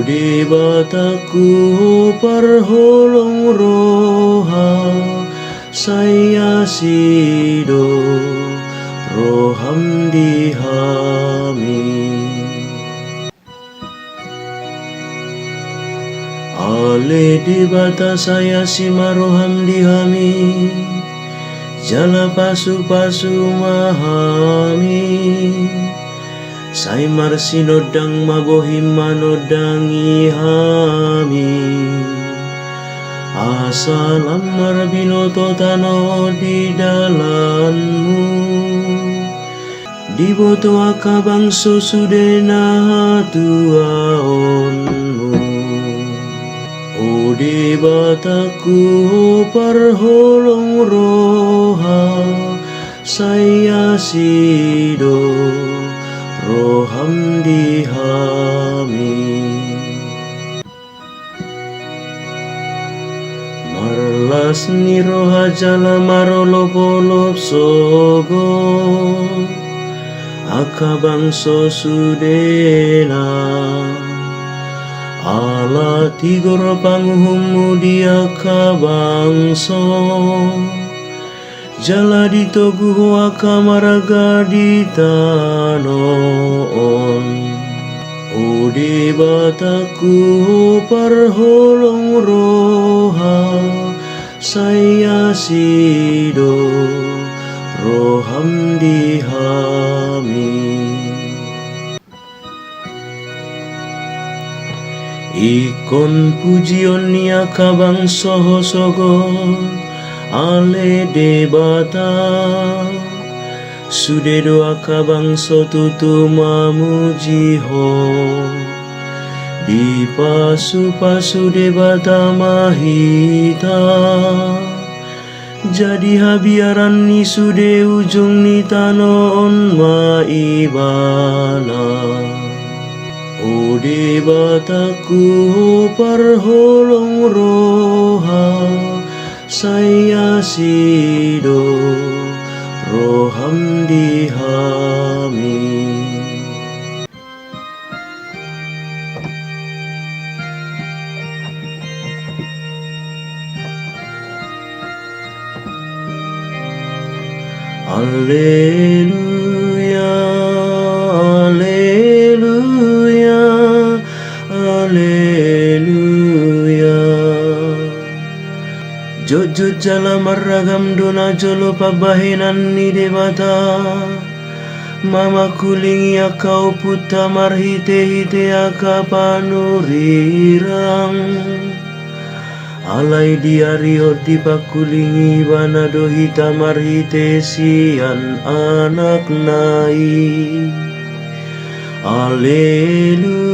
Ode bataku parholong roha saya sido roham dihami ale di bata saya sima roham dihami jala pasu-pasu mahami Sai marsi nodang mabohim manodangi hami Asalam marbinoto tano di dalanmu Diboto akabang sosudena tuaonmu Ode bataku parholong roha saya sido roham dihami marlas ni roha jala marolop-olop sogo akabang sosudena ala tigor panguhumu di akabang so Jala ditogu akamaraga di tanoon Ode bataku parholong roha saya sido roham dihami Ikon pujion niya kabang soho-sogon Ale debata Sude doa kabang sotutu mamujiho Di pasu-pasu debata mahita Jadi habiaran ni sude ujung ni tanon maibana O debataku parholong roha saya sido roham dihami Alleluia Alleluia Alleluia Jojut jala maragam dona jolo pabahinan ni debata Mama kulingi akau puta marhite-hite aka panurirang Alai diario di pakulingi banado hita marhite sian anak nai Alleluia